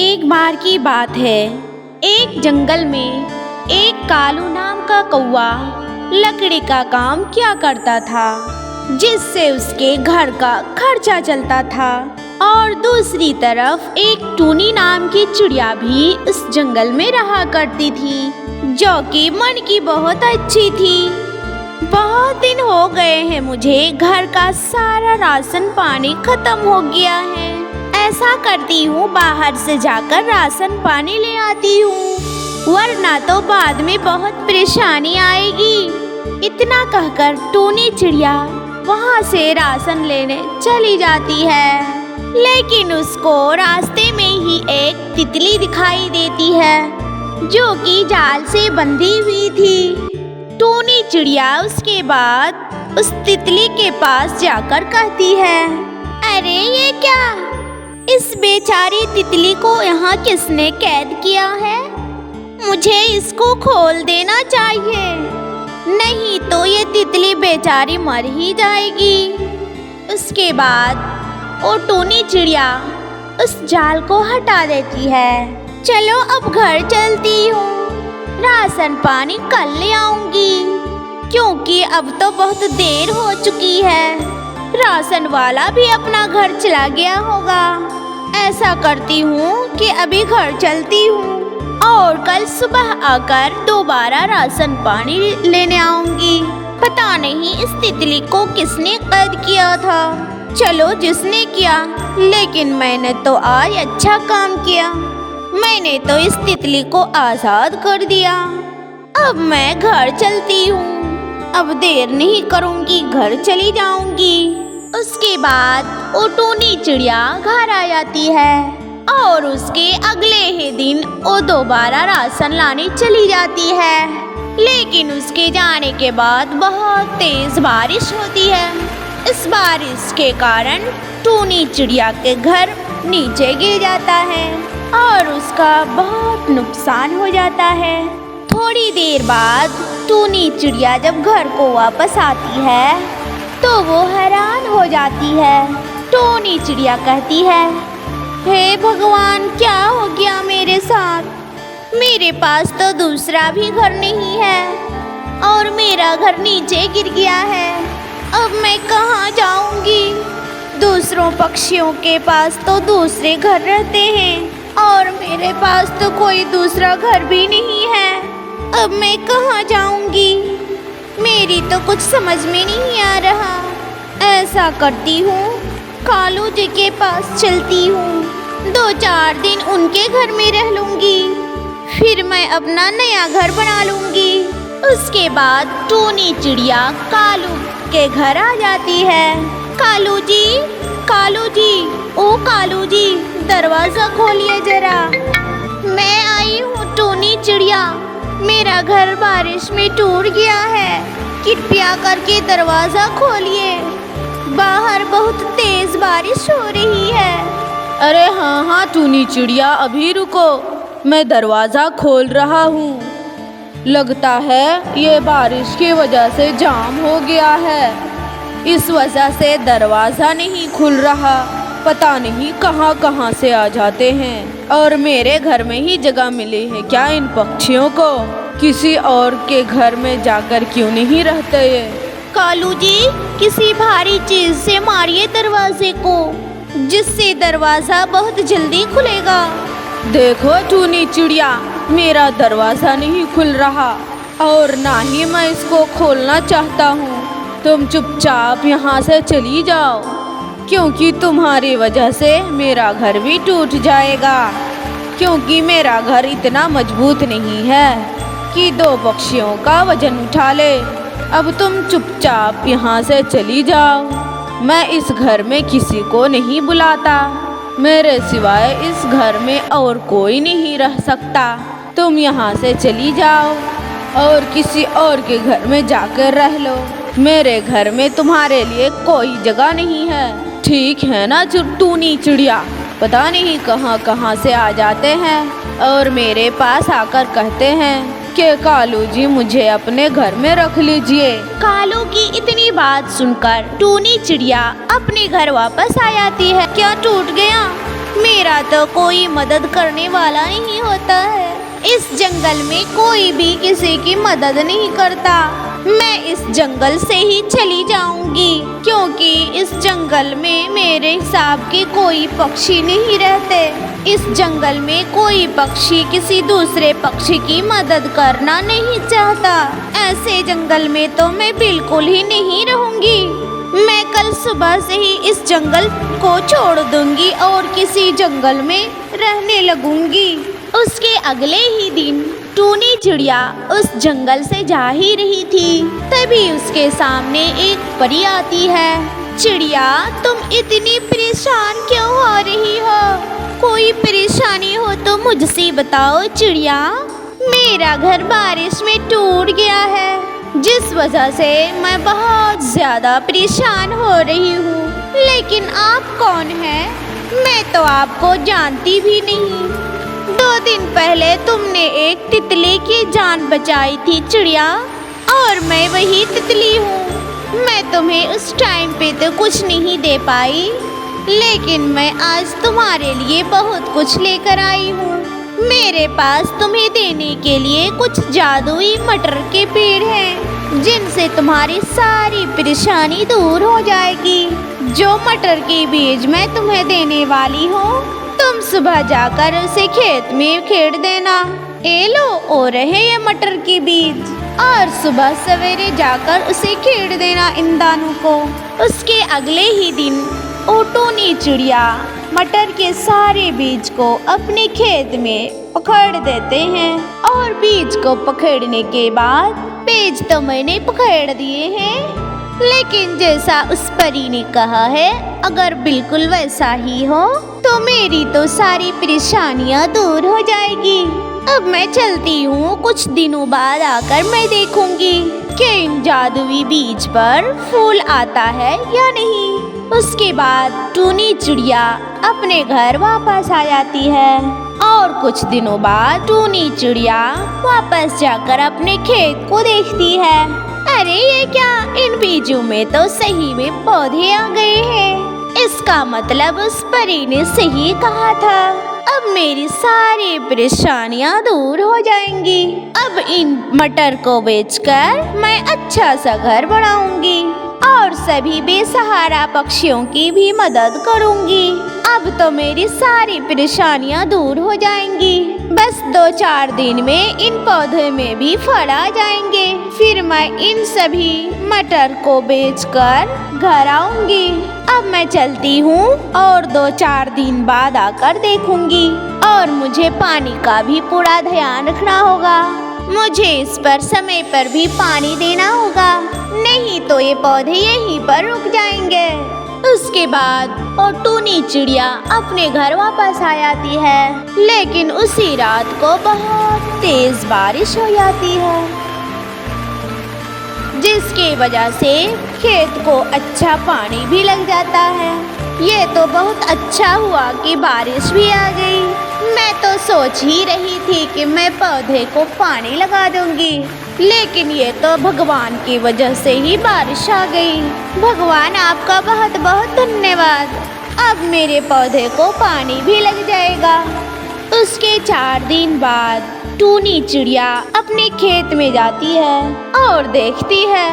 एक बार की बात है। एक जंगल में एक कालू नाम का कौवा लकड़ी का काम किया करता था, जिससे उसके घर का खर्चा चलता था। और दूसरी तरफ एक टूनी नाम की चिड़िया भी उस जंगल में रहा करती थी, जो कि मन की बहुत अच्छी थी। बहुत दिन हो गए हैं, मुझे घर का सारा राशन पानी खत्म हो गया है। ऐसा करती हूँ, बाहर से जाकर राशन पानी ले आती हूँ, वरना तो बाद में बहुत परेशानी आएगी। इतना कहकर टूनी चिड़िया वहाँ से राशन लेने चली जाती है। लेकिन उसको रास्ते में ही एक तितली दिखाई देती है, जो कि जाल से बंधी हुई थी। टूनी चिड़िया उसके बाद उस तितली के पास जाकर कहती है, अरे ये क्या, इस बेचारी तितली को यहाँ किसने कैद किया है? मुझे इसको खोल देना चाहिए, नहीं तो ये तितली बेचारी मर ही जाएगी। उसके बाद वो टूनी चिड़िया उस जाल को हटा देती है। चलो अब घर चलती हूँ, राशन पानी कल ले आऊंगी, क्योंकि अब तो बहुत देर हो चुकी है। राशन वाला भी अपना घर चला गया होगा। ऐसा करती हूँ कि अभी घर चलती हूँ और कल सुबह आकर दोबारा राशन पानी लेने आऊंगी। पता नहीं इस तितली को किसने कैद किया था। चलो जिसने किया, लेकिन मैंने तो आज अच्छा काम किया। मैंने तो इस तितली को आज़ाद कर दिया। अब मैं घर चलती हूँ, अब देर नहीं करूँगी, घर चली जाऊँगी। उसके बाद वो टूनी चिड़िया घर आ जाती है और उसके अगले ही दिन वो दोबारा राशन लाने चली जाती है। लेकिन उसके जाने के बाद बहुत तेज बारिश होती है। इस बारिश के कारण टूनी चिड़िया के घर नीचे गिर जाता है और उसका बहुत नुकसान हो जाता है। थोड़ी देर बाद टूनी चिड़िया जब घर को वापस आती है तो वो हैरान हो जाती है। टूनी चिड़िया कहती है, हे भगवान, क्या हो गया मेरे साथ? मेरे पास तो दूसरा भी घर नहीं है और मेरा घर नीचे गिर गया है। अब मैं कहाँ जाऊँगी? दूसरों पक्षियों के पास तो दूसरे घर रहते हैं और मेरे पास तो कोई दूसरा घर भी नहीं है। अब मैं कहाँ जाऊँगी? मेरी तो कुछ समझ में नहीं आ रहा। ऐसा करती हूँ, कालू जी के पास चलती हूँ, 2-4 दिन उनके घर में रह लूँगी, फिर मैं अपना नया घर बना लूँगी। उसके बाद टूनी चिड़िया कालू के घर आ जाती है। कालू जी, कालू जी, ओ कालू जी, दरवाज़ा खोलिए जरा। मैं आई हूँ टूनी चिड़िया, मेरा घर बारिश में टूट गया है, कृपया करके दरवाज़ा खोलिए, बाहर बहुत तेज़ बारिश हो रही है। अरे हाँ हाँ टूनी चिड़िया, अभी रुको, मैं दरवाज़ा खोल रहा हूँ। लगता है ये बारिश की वजह से जाम हो गया है, इस वजह से दरवाज़ा नहीं खुल रहा। पता नहीं कहाँ कहाँ से आ जाते हैं, और मेरे घर में ही जगह मिली है क्या इन पक्षियों को? किसी और के घर में जाकर क्यों नहीं रहते ये? कालू जी, किसी भारी चीज़ से मारिए दरवाजे को, जिससे दरवाज़ा बहुत जल्दी खुलेगा। देखो टूनी चिड़िया, मेरा दरवाज़ा नहीं खुल रहा और ना ही मैं इसको खोलना चाहता हूँ। तुम चुपचाप यहाँ से चली जाओ, क्योंकि तुम्हारी वजह से मेरा घर भी टूट जाएगा। क्योंकि मेरा घर इतना मजबूत नहीं है कि 2 पक्षियों का वजन उठा ले। अब तुम चुपचाप यहाँ से चली जाओ। मैं इस घर में किसी को नहीं बुलाता, मेरे सिवाय इस घर में और कोई नहीं रह सकता। तुम यहाँ से चली जाओ और किसी और के घर में जाकर रह लो। मेरे घर में तुम्हारे लिए कोई जगह नहीं है, ठीक है ना टूनी चिड़िया? पता नहीं कहाँ कहाँ से आ जाते हैं और मेरे पास आकर कहते हैं कि कालू जी मुझे अपने घर में रख लीजिए। कालू की इतनी बात सुनकर टूनी चिड़िया अपने घर वापस आ जाती है। क्या टूट गया? मेरा तो कोई मदद करने वाला नहीं होता है। इस जंगल में कोई भी किसी की मदद नहीं करता। मैं इस जंगल से ही चली जाऊंगी, क्योंकि इस जंगल में मेरे हिसाब के कोई पक्षी नहीं रहते। इस जंगल में कोई पक्षी किसी दूसरे पक्षी की मदद करना नहीं चाहता। ऐसे जंगल में तो मैं बिल्कुल ही नहीं रहूंगी। मैं कल सुबह से ही इस जंगल को छोड़ दूंगी और किसी जंगल में रहने लगूंगी। उसके अगले ही दिन टूनी चिड़िया उस जंगल से जा ही रही थी, तभी उसके सामने एक परी आती है। चिड़िया, तुम इतनी परेशान क्यों हो रही हो? कोई परेशानी हो तो मुझसे बताओ चिड़िया। मेरा घर बारिश में टूट गया है, जिस वजह से मैं बहुत ज़्यादा परेशान हो रही हूँ। लेकिन आप कौन हैं? मैं तो आपको जानती भी नहीं। 2 दिन पहले तुमने एक तितली की जान बचाई थी चिड़िया, और मैं वही तितली हूँ। मैं तुम्हें उस टाइम पे तो कुछ नहीं दे पाई, लेकिन मैं आज तुम्हारे लिए बहुत कुछ लेकर आई हूँ। मेरे पास तुम्हें देने के लिए कुछ जादुई मटर के पेड़ हैं, जिनसे तुम्हारी सारी परेशानी दूर हो जाएगी। जो मटर के बीज मैं तुम्हें देने वाली हूँ, तुम सुबह जाकर उसे खेत में खेड़ देना। ए लो, ओ रहे ये मटर के बीज, और सुबह सवेरे जाकर उसे खेड़ देना इन दानों को। उसके अगले ही दिन टूनी चिड़िया मटर के सारे बीज को अपने खेत में पकड़ देते हैं, और बीज को पकड़ने के बाद बीज तो मैंने पकड़ दिए हैं, लेकिन जैसा उस परी ने कहा है, अगर बिल्कुल वैसा ही हो तो मेरी तो सारी परेशानियां दूर हो जाएगी। अब मैं चलती हूँ, कुछ दिनों बाद आकर मैं देखूंगी कि इन जादुई बीज पर फूल आता है या नहीं। उसके बाद टूनी चिड़िया अपने घर वापस आ जाती है, और कुछ दिनों बाद टूनी चिड़िया वापस जाकर अपने खेत को देखती है। अरे ये क्या, इन बीजों में तो सही में पौधे आ गए हैं। इसका मतलब उस परी ने सही कहा था। अब मेरी सारी परेशानियां दूर हो जाएंगी। अब इन मटर को बेचकर मैं अच्छा सा घर बनाऊंगी और सभी बेसहारा पक्षियों की भी मदद करूंगी। अब तो मेरी सारी परेशानियां दूर हो जाएंगी। बस 2-4 दिन में इन पौधे में भी फल आ जाएंगे। फिर मैं इन सभी मटर को बेचकर घर आऊंगी। अब मैं चलती हूँ और 2-4 दिन बाद आकर देखूंगी, और मुझे पानी का भी पूरा ध्यान रखना होगा। मुझे इस पर समय पर भी पानी देना होगा, नहीं तो ये पौधे यहीं पर रुक जाएंगे। उसके बाद टूनी चिड़िया अपने घर वापस आ जाती है, लेकिन उसी रात को बहुत तेज बारिश हो जाती है, जिसकी वजह से खेत को अच्छा पानी भी लग जाता है। ये तो बहुत अच्छा हुआ कि बारिश भी आ गई। मैं तो सोच ही रही थी कि मैं पौधे को पानी लगा दूंगी, लेकिन ये तो भगवान की वजह से ही बारिश आ गई। भगवान आपका बहुत बहुत धन्यवाद। अब मेरे पौधे को पानी भी लग जाएगा। उसके 4 दिन बाद टूनी चिड़िया अपने खेत में जाती है और देखती है,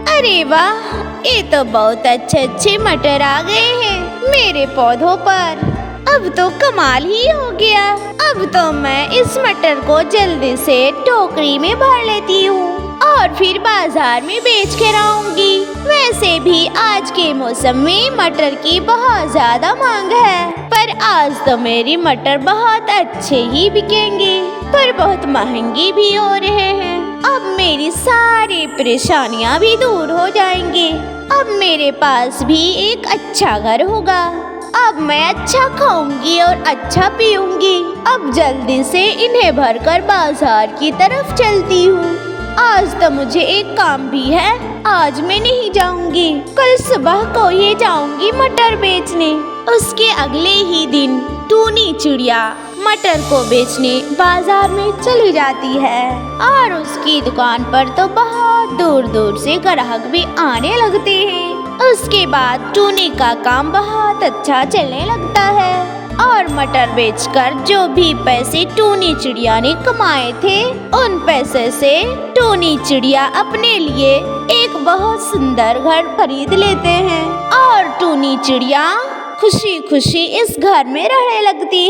अरे वाह, ये तो बहुत अच्छे मटर आ गए हैं मेरे पौधों पर। अब तो कमाल ही हो गया। अब तो मैं इस मटर को जल्दी से टोकरी में भर लेती हूँ और फिर बाजार में बेच कर आऊंगी। वैसे भी आज के मौसम में मटर की बहुत ज्यादा मांग है, पर आज तो मेरी मटर बहुत अच्छे ही बिकेंगे, पर बहुत महंगी भी हो रहे हैं। अब मेरी सारी परेशानियां भी दूर हो जाएंगी। अब मेरे पास भी एक अच्छा घर होगा। अब मैं अच्छा खाऊंगी और अच्छा पीऊंगी। अब जल्दी से इन्हें भरकर बाजार की तरफ चलती हूँ। आज तो मुझे एक काम भी है, आज मैं नहीं जाऊंगी, कल सुबह को ही जाऊंगी मटर बेचने। उसके अगले ही दिन टूनी चिड़िया मटर को बेचने बाजार में चली जाती है, और उसकी दुकान पर तो बहुत दूर दूर से ग्राहक भी आने लगते हैं। उसके बाद टूनी का काम बहुत अच्छा चलने लगता है, और मटर बेचकर जो भी पैसे टूनी चिड़िया ने कमाए थे, उन पैसे से टूनी चिड़िया अपने लिए एक बहुत सुंदर घर खरीद लेते हैं और टूनी चिड़िया खुशी खुशी इस घर में रहने लगती है।